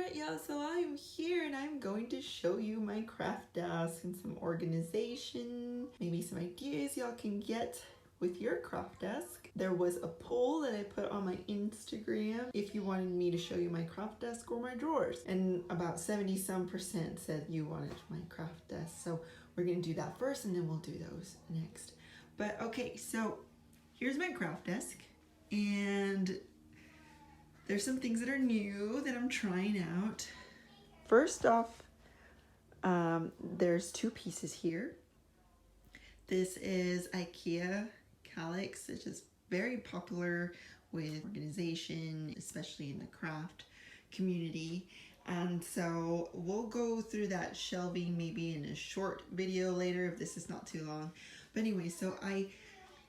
Alright y'all, so I'm here and I'm going to show you my craft desk and some organization, maybe some ideas y'all can get with your craft desk. There was a poll that I put on my Instagram if you wanted me to show you my craft desk or my drawers, and about 70% said you wanted my craft desk, so we're gonna do that first and then we'll do those next. But okay, so here's my craft desk, and there's some things that are new that I'm trying out. First off, there's two pieces here. This is IKEA Calyx, which is very popular with organization, especially in the craft community. And so we'll go through that shelving maybe in a short video later if this is not too long. But anyway, so I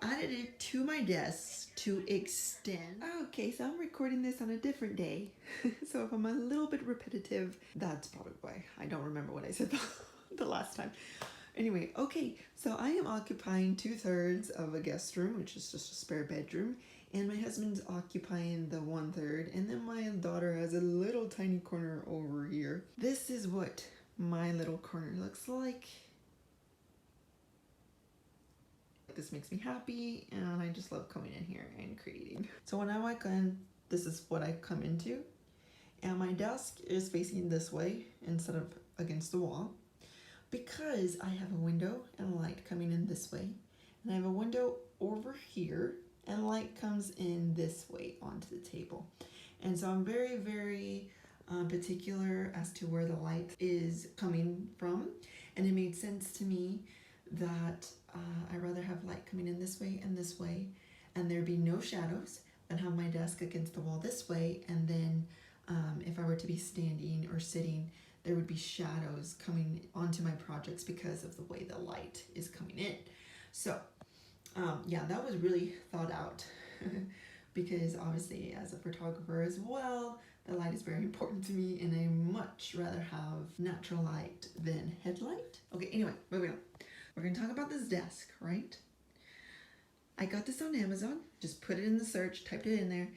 added it to my desk to extend. Okay, so I'm recording this on a different day. So if I'm a little bit repetitive, that's probably why. I don't remember what I said the last time. Anyway, okay, so I am occupying 2/3 of a guest room, which is just a spare bedroom, and my husband's occupying the 1/3, and then my daughter has a little tiny corner over here. This is what my little corner looks like. This makes me happy, and I just love coming in here and creating. So when I walk in, this is what I come into, and my desk is facing this way instead of against the wall, because I have a window and light coming in this way, and I have a window over here and light comes in this way onto the table. And so I'm very, very particular as to where the light is coming from, and it made sense to me that I'd rather have light coming in this way, and there'd be no shadows, than have my desk against the wall this way, and then if I were to be standing or sitting, there would be shadows coming onto my projects because of the way the light is coming in. So yeah, that was really thought out because obviously as a photographer as well, the light is very important to me, and I much rather have natural light than headlight. Okay, anyway, moving on. We're gonna talk about this desk, right? I got this on Amazon, just put it in the search, typed it in there,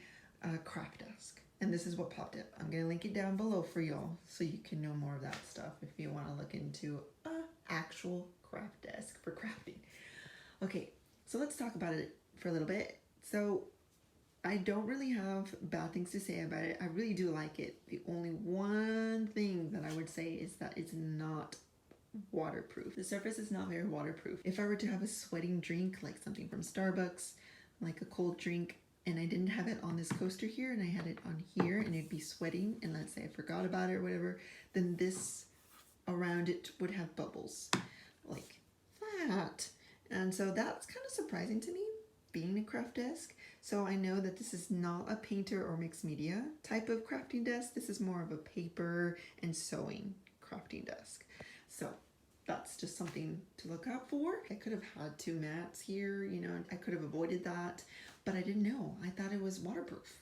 craft desk. And this is what popped up. I'm gonna link it down below for y'all so you can know more of that stuff if you wanna look into an actual craft desk for crafting. Okay, so let's talk about it for a little bit. So I don't really have bad things to say about it. I really do like it. The only one thing that I would say is that it's not waterproof. The surface is not very waterproof. If I were to have a sweating drink, like something from Starbucks, like a cold drink, and I didn't have it on this coaster here and I had it on here and it'd be sweating, and let's say I forgot about it or whatever, then this around it would have bubbles like that. And so that's kind of surprising to me, being a craft desk. So I know that this is not a painter or mixed media type of crafting desk. This is more of a paper and sewing crafting desk. So that's just something to look out for. I could have had two mats here, you know, I could have avoided that, but I didn't know. I thought it was waterproof.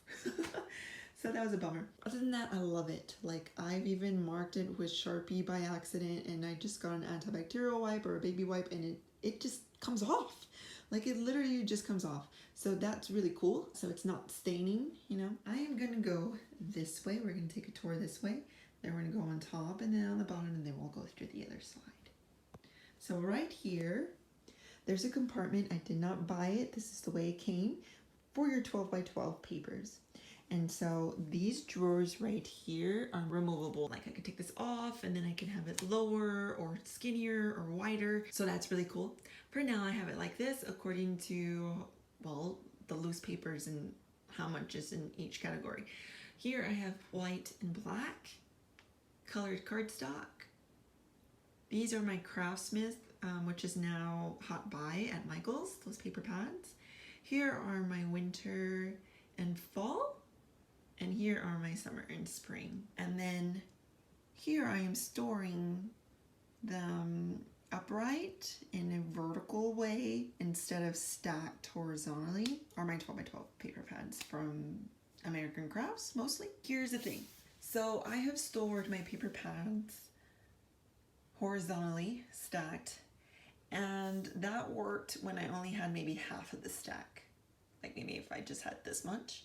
So that was a bummer. Other than that, I love it. Like, I've even marked it with Sharpie by accident, and I just got an antibacterial wipe or a baby wipe, and it just comes off. Like, it literally just comes off. So that's really cool. So it's not staining, you know. I am gonna go this way. We're gonna take a tour this way. Then we're gonna go on top and then on the bottom, and then we'll go through the other side. So right here, there's a compartment. I did not buy it. This is the way it came for your 12 by 12 papers. And so these drawers right here are removable. Like, I could take this off and then I can have it lower or skinnier or wider. So that's really cool. For now, I have it like this according to, well, the loose papers and how much is in each category. Here I have white and black, colored cardstock. These are my Craftsmith, which is now Hot Buy at Michael's, those paper pads. Here are my winter and fall, and here are my summer and spring. And then here I am storing them upright in a vertical way instead of stacked horizontally, are my 12 by 12 paper pads from American Crafts mostly. Here's the thing. So I have stored my paper pads horizontally stacked, and that worked when I only had maybe half of the stack, like maybe if I just had this much.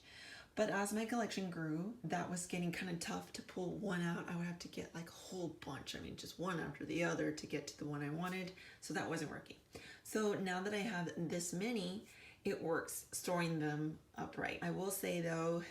But as my collection grew, that was getting kind of tough to pull one out. I would have to get like a whole bunch. I mean, just one after the other to get to the one I wanted. So that wasn't working. So now that I have this many, it works storing them upright. I will say though,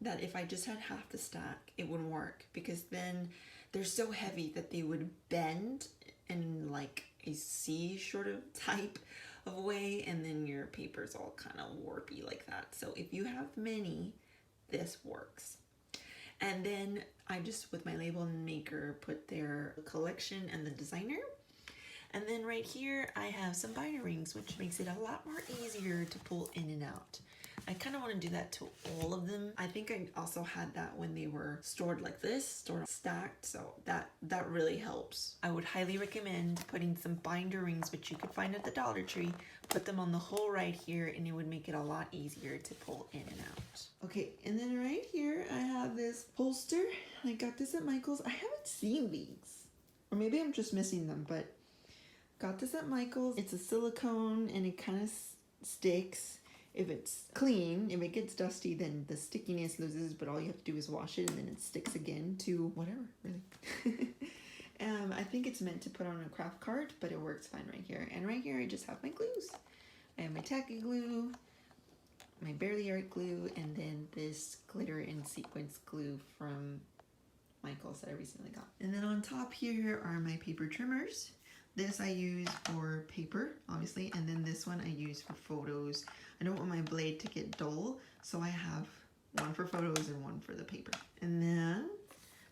that if I just had half the stack, it wouldn't work because then they're so heavy that they would bend in like a C sort of type of way, and then your paper's all kind of warpy like that. So if you have many, this works. And then I just, with my label maker, put their collection and the designer. And then right here, I have some binder rings, which makes it a lot more easier to pull in and out. I kind of want to do that to all of them. I think I also had that when they were stored like this, stored stacked, so that really helps. I would highly recommend putting some binder rings, which you could find at the Dollar Tree, put them on the hole right here, and it would make it a lot easier to pull in and out. Okay, and then right here, I have this holster. I got this at Michael's. I haven't seen these, or maybe I'm just missing them, but got this at Michael's. It's a silicone, and it kind of sticks. If it's clean, if it gets dusty, then the stickiness loses, but all you have to do is wash it and then it sticks again to whatever, really. I think it's meant to put on a craft card, but it works fine right here. And right here, I just have my glues. I have my tacky glue, my Barely Art glue, and then this glitter and sequence glue from Michael's that I recently got. And then on top here are my paper trimmers. This I use for paper, obviously, and then this one I use for photos. I don't want my blade to get dull, so I have one for photos and one for the paper. And then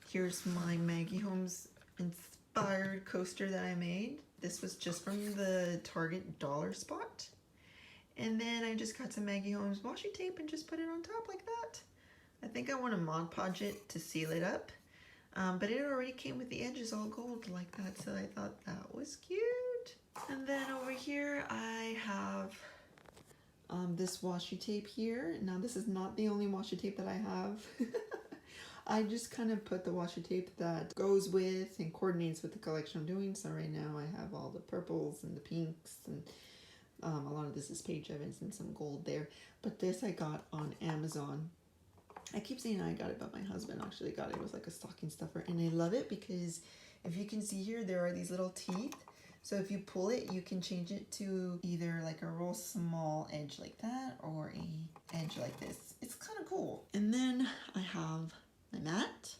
here's my Maggie Holmes inspired coaster that I made. This was just from the Target dollar spot. And then I just got some Maggie Holmes washi tape and just put it on top like that. I think I want to Mod Podge it to seal it up. But it already came with the edges all gold like that, so I thought that was cute. And then over here I have this washi tape here. Now this is not the only washi tape that I have. I just kind of put the washi tape that goes with and coordinates with the collection I'm doing. So right now I have all the purples and the pinks, and a lot of this is Page Evans and some gold there. But this I got on Amazon. I keep saying I got it, but my husband actually got it. It was like a stocking stuffer, and I love it because if you can see here, there are these little teeth. So if you pull it, you can change it to either like a real small edge like that or a edge like this. It's kind of cool. And then I have my mat,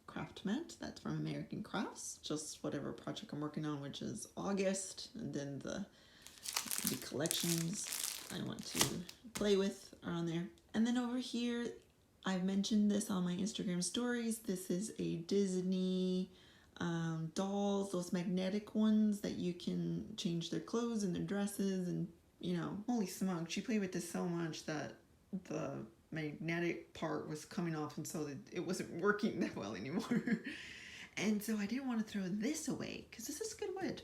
craft mat. That's from American Crafts. Just whatever project I'm working on, which is August. And then the collections I want to play with are on there. And then over here, I've mentioned this on my Instagram stories. This is a Disney dolls, those magnetic ones that you can change their clothes and their dresses, and you know, holy smokes, she played with this so much that the magnetic part was coming off, and so it wasn't working that well anymore. And so I didn't want to throw this away because this is good wood.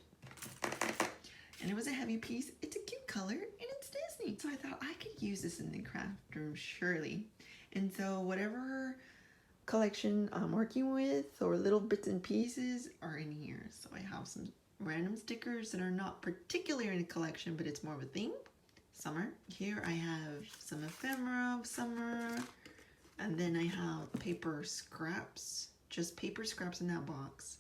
And it was a heavy piece. It's a cute color and it's Disney. So I thought I could use this in the craft room, surely. And so whatever collection I'm working with or little bits and pieces are in here. So I have some random stickers that are not particularly in a collection, but it's more of a theme. Summer. Here I have some ephemera of summer. And then I have paper scraps. Just paper scraps in that box.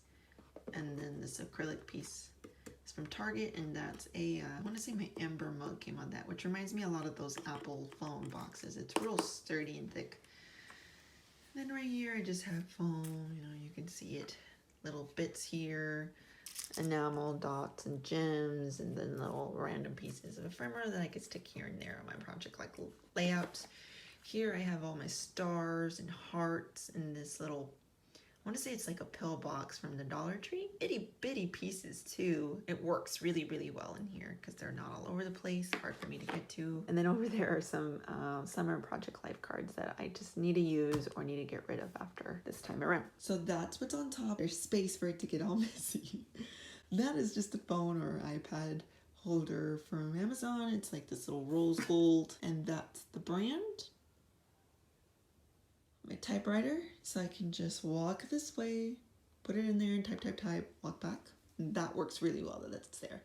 And then this acrylic piece. It's from Target, and that's I want to say my Ember mug came on that, which reminds me a lot of those Apple phone boxes. It's real sturdy and thick. And then right here, I just have foam, you know, you can see it. Little bits here, enamel dots and gems, and then little random pieces of ephemera that I could stick here and there on my project, like layouts. Here I have all my stars and hearts and this little, I want to say it's like a pill box from the Dollar Tree. Itty bitty pieces too. It works really, really well in here because they're not all over the place, hard for me to get to. And then over there are some summer project life cards that I just need to use or need to get rid of after this time around. So that's what's on top. There's space for it to get all messy. That is just a phone or iPad holder from Amazon. It's like this little rose gold, and that's the brand. My typewriter, so I can just walk this way, put it in there and type, walk back. And that works really well that that's there.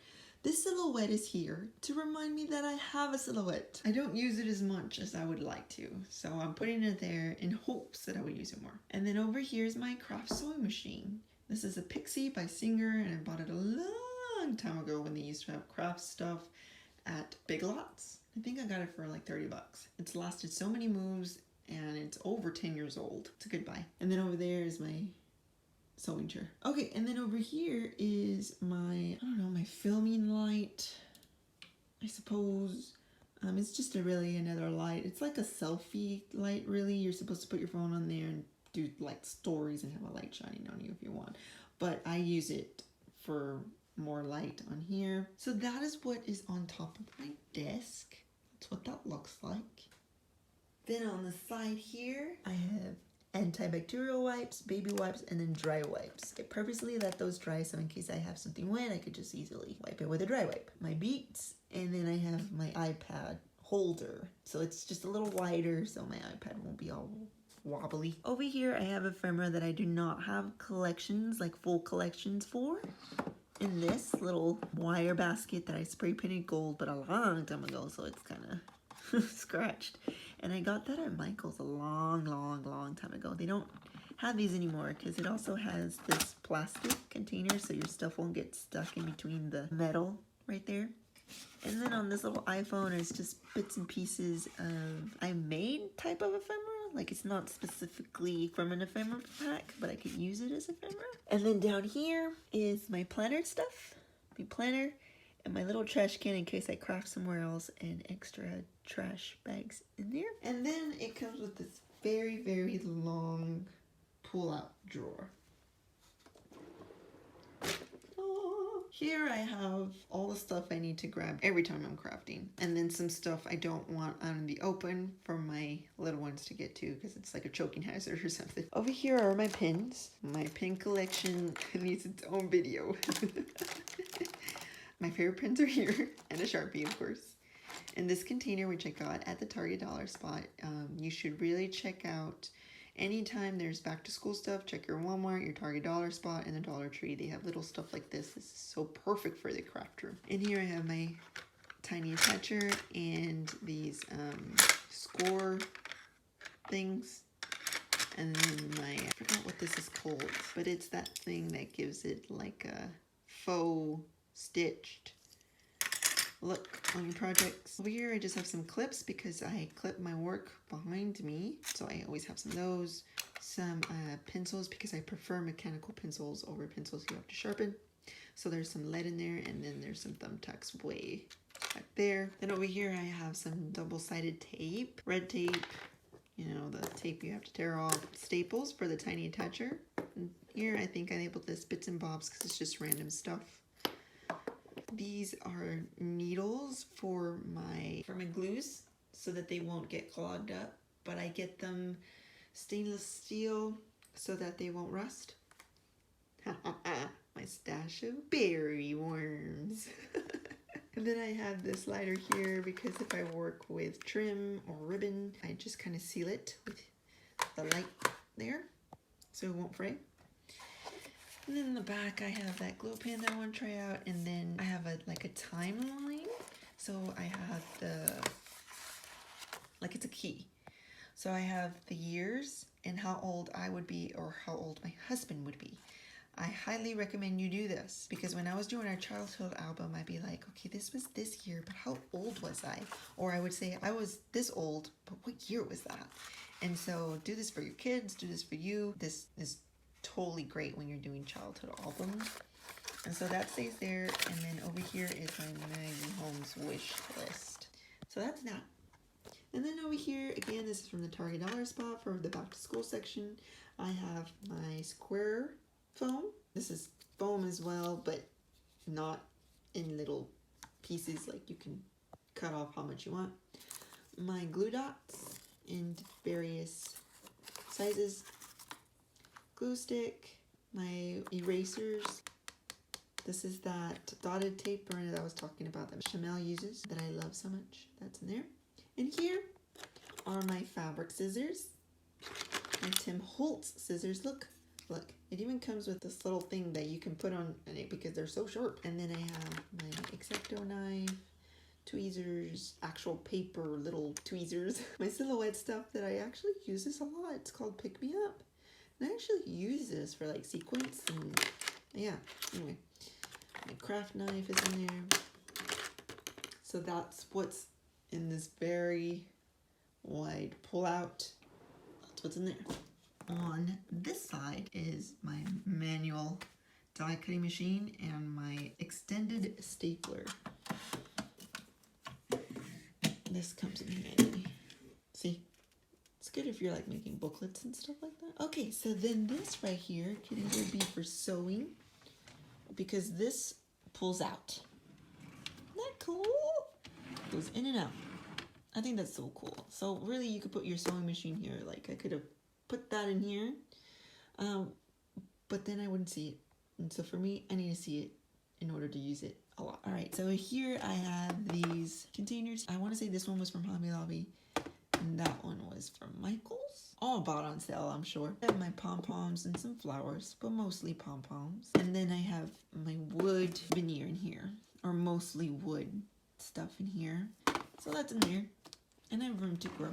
This silhouette is here to remind me that I have a silhouette. I don't use it as much as I would like to, so I'm putting it there in hopes that I would use it more. And then over here is my craft sewing machine. This is a Pixie by Singer, and I bought it a long time ago when they used to have craft stuff at Big Lots. I think I got it for like 30 bucks. It's lasted so many moves and it's over 10 years old. It's a good buy. And then over there is my sewing chair. Okay, and then over here is my, I don't know, my filming light, I suppose. It's just another light. It's like a selfie light, really. You're supposed to put your phone on there and do like stories and have a light shining on you if you want. But I use it for more light on here. So that is what is on top of my desk. That's what that looks like. Then on the side here, I have antibacterial wipes, baby wipes, and then dry wipes. I purposely let those dry so in case I have something wet, I could just easily wipe it with a dry wipe. My beads, and then I have my iPad holder. So it's just a little wider so my iPad won't be all wobbly. Over here, I have ephemera that I do not have collections, like full collections for. In this little wire basket that I spray painted gold, but a long time ago, so it's kind of scratched. And I got that at Michael's a long time ago. They don't have these anymore because it also has this plastic container so your stuff won't get stuck in between the metal right there. And then on this little iPhone, it's just bits and pieces of I made type of ephemera. Like it's not specifically from an ephemera pack, but I could use it as ephemera. And then down here is my planner stuff, my planner, and my little trash can in case I craft somewhere else, and extra trash bags in there. And then it comes with this very long pull-out drawer. Here I have all the stuff I need to grab every time I'm crafting. And then some stuff I don't want out in the open for my little ones to get to because it's like a choking hazard or something. Over here are my pins. My pin collection needs its own video. My favorite pins are here, and a Sharpie, of course. And this container, which I got at the Target dollar spot, you should really check out. Anytime there's back to school stuff, check your Walmart, your Target dollar spot, and the Dollar Tree. They have little stuff like this. This is so perfect for the craft room. In here I have my tiny attacher and these score things. And then I forgot what this is called, but it's that thing that gives it like a faux stitched look on your projects. Over here I just have some clips because I clip my work behind me, so I always have some of those. Some pencils because I prefer mechanical pencils over pencils you have to sharpen. So there's some lead in there, and then there's some thumbtacks way back there. Then over here I have some double-sided tape, red tape, you know, the tape you have to tear off, staples for the tiny attacher. And here I think I labeled this bits and bobs because it's just random stuff. These are needles for my glues so that they won't get clogged up, but I get them stainless steel so that they won't rust. My stash of berry worms. And then I have this lighter here because if I work with trim or ribbon, I just kind of seal it with the light there so it won't fray. And then in the back, I have that glue pen that I want to try out. And then I have like a timeline. So I have like it's a key. So I have the years and how old I would be or how old my husband would be. I highly recommend you do this because when I was doing our childhood album, I'd be like, okay, this was this year, but how old was I? Or I would say I was this old, but what year was that? And so do this for your kids, do this for you. This is totally great when you're doing childhood albums. And so that stays there. And then over here is my Maggie Holmes wish list. So that's that. And then over here, again, this is from the Target dollar spot for the back to school section. I have my square foam. This is foam as well, but not in little pieces, like you can cut off how much you want. My glue dots in various sizes. Glue stick, my erasers. This is that dotted tape burner that I was talking about that Chanel uses that I love so much. That's in there. And here are my fabric scissors. My Tim Holtz scissors. Look, Look, it even comes with this little thing that you can put on it because they're so short. And then I have my X-Acto knife, tweezers, actual paper little tweezers. My silhouette stuff that I actually use this a lot. It's called Pick Me Up. And I actually use this for like sequins and yeah, anyway. My craft knife is in there. So that's what's in this very wide pull out. That's what's in there. On this side is my manual die cutting machine and my extended stapler. This comes in handy. See? It's good if you're like making booklets and stuff like that. Okay, so then this right here could either be for sewing because this pulls out. Isn't that cool? Goes in and out. I think that's so cool. So really you could put your sewing machine here. Like I could have put that in here, but then I wouldn't see it. And so for me, I need to see it in order to use it a lot. All right, so here I have these containers. I want to say this one was from Hobby Lobby and that one was from Michael's. All bought on sale, I'm sure. I have my pom-poms and some flowers, but mostly pom-poms. And then I have my wood veneer in here, or mostly wood stuff in here. So that's in there, and I have room to grow.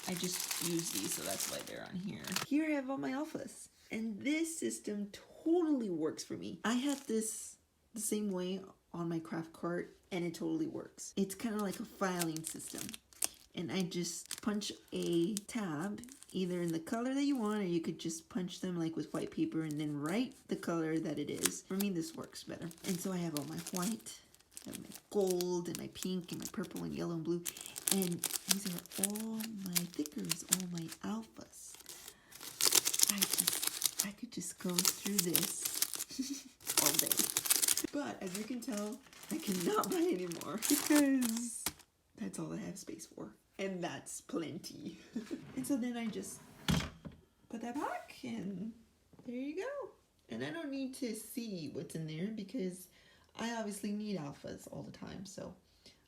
I just use these, so that's why they're on here. Here I have all my alphas, and this system totally works for me. I have this the same way on my craft cart, and it totally works. It's kind of like a filing system, and I just punch a tab either in the color that you want, or you could just punch them like with white paper and then write the color that it is. For me, this works better. And so I have all my white, I have my gold and my pink and my purple and yellow and blue. And these are all my thickers, all my alphas. I could just go through this all day. But as you can tell, I cannot buy any more because that's all I have space for. And that's plenty. And so then I just put that back and there you go. And I don't need to see what's in there because I obviously need alphas all the time, so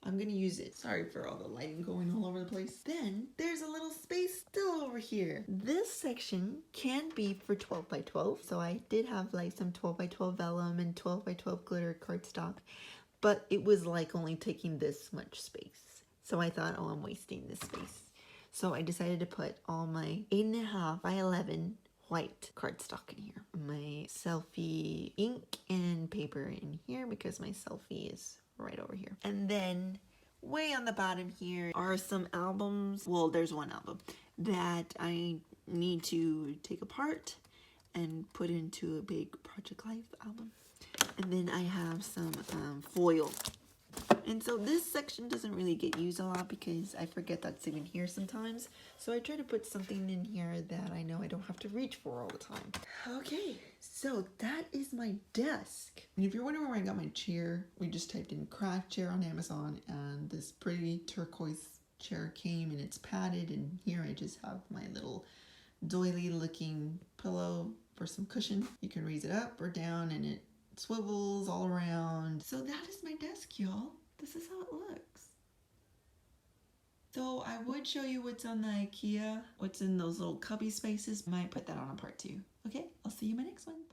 I'm gonna use it. Sorry for all the lighting going all over the place. Then there's a little space still over here. This section can be for 12 by 12. So I did have like some 12 by 12 vellum and 12 by 12 glitter cardstock, but it was like only taking this much space. So I thought, oh, I'm wasting this space. So I decided to put all my 8.5 by 11 white cardstock in here. My selfie ink and paper in here because my selfie is right over here. And then way on the bottom here are some albums. Well, there's one album that I need to take apart and put into a big Project Life album. And then I have some foil. And so this section doesn't really get used a lot because I forget that's even here sometimes. So I try to put something in here that I know I don't have to reach for all the time. Okay, so that is my desk. And if you're wondering where I got my chair, we just typed in craft chair on Amazon and this pretty turquoise chair came and it's padded, and here I just have my little doily looking pillow for some cushion. You can raise it up or down and it swivels all around. So that is my desk, y'all. This is how it looks. So I would show you what's on the IKEA, what's in those little cubby spaces. Might put that on a part 2. Okay, I'll see you in my next one. Bye.